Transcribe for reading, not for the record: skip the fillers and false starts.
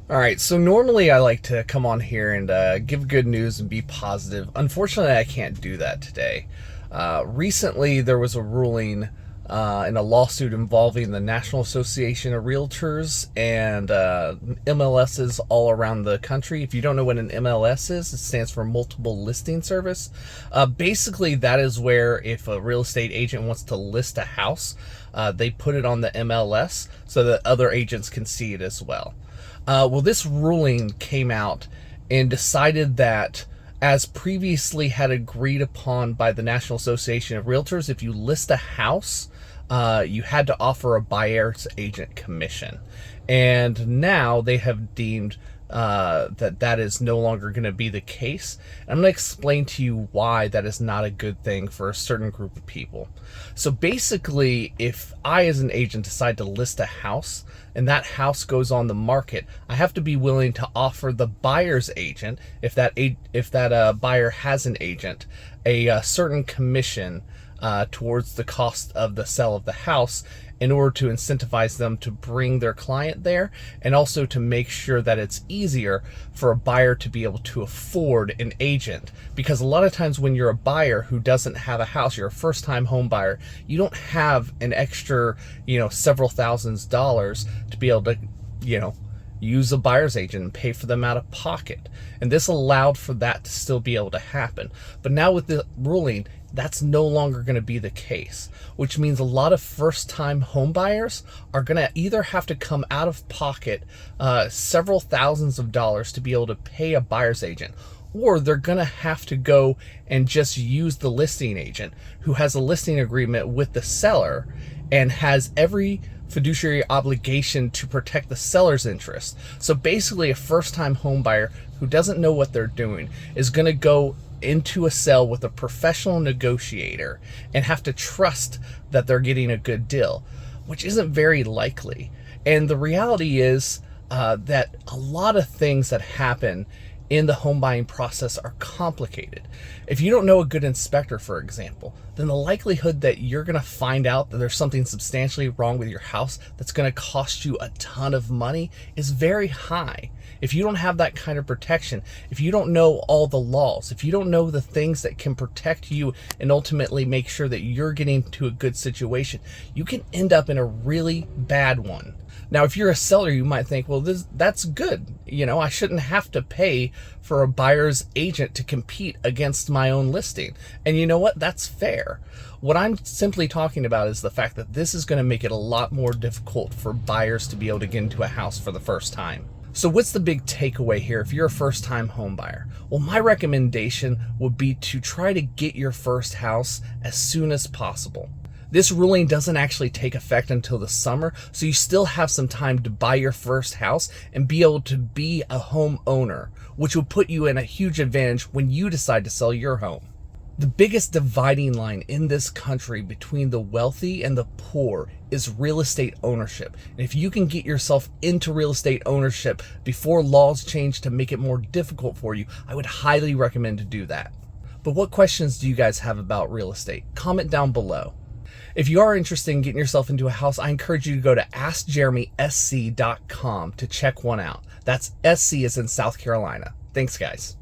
All right, so normally I like to come on here and give good news and be positive. Unfortunately, I can't do that today. Recently, there was a ruling in a lawsuit involving the National Association of Realtors and MLSs all around the country. If you don't know what an MLS is, it stands for Multiple Listing Service. Basically, that is where if a real estate agent wants to list a house, they put it on the MLS so that other agents can see it as well. Well, this ruling came out and decided that, as previously had agreed upon by the National Association of Realtors, if you list a house, you had to offer a buyer's agent commission. And now they have deemed that is no longer going to be the case. And I'm going to explain to you why that is not a good thing for a certain group of people. So basically, if I as an agent decide to list a house and that house goes on the market, I have to be willing to offer the buyer's agent, if that buyer has an agent, a certain commission towards the cost of the sale of the house, in order to incentivize them to bring their client there, and also to make sure that it's easier for a buyer to be able to afford an agent. Because a lot of times when you're a buyer who doesn't have a house, you're a first-time home buyer, you don't have an extra, several thousands dollars to be able to, use a buyer's agent and pay for them out of pocket. And this allowed for that to still be able to happen. But now with the ruling, that's no longer going to be the case, which means a lot of first-time home buyers are going to either have to come out of pocket several thousands of dollars to be able to pay a buyer's agent, or they're going to have to go and just use the listing agent who has a listing agreement with the seller and has every fiduciary obligation to protect the seller's interest. So basically, a first-time home buyer who doesn't know what they're doing is going to go into a sale with a professional negotiator and have to trust that they're getting a good deal, which isn't very likely. And the reality is that a lot of things that happen in the home buying process are complicated. If you don't know a good inspector, for example, then the likelihood that you're going to find out that there's something substantially wrong with your house that's going to cost you a ton of money is very high. If you don't have that kind of protection, if you don't know all the laws, if you don't know the things that can protect you and ultimately make sure that you're getting to a good situation, you can end up in a really bad one. Now, if you're a seller, you might think, well, that's good. I shouldn't have to pay for a buyer's agent to compete against my own listing. And you know what? That's fair. What I'm simply talking about is the fact that this is going to make it a lot more difficult for buyers to be able to get into a house for the first time. So what's the big takeaway here if you're a first-time home buyer? Well, my recommendation would be to try to get your first house as soon as possible. This ruling doesn't actually take effect until the summer, so you still have some time to buy your first house and be able to be a home owner, which will put you in a huge advantage when you decide to sell your home. The biggest dividing line in this country between the wealthy and the poor is real estate ownership. And if you can get yourself into real estate ownership before laws change to make it more difficult for you, I would highly recommend to do that. But what questions do you guys have about real estate? Comment down below. If you are interested in getting yourself into a house, I encourage you to go to AskJeremySC.com to check one out. That's SC as in South Carolina. Thanks, guys.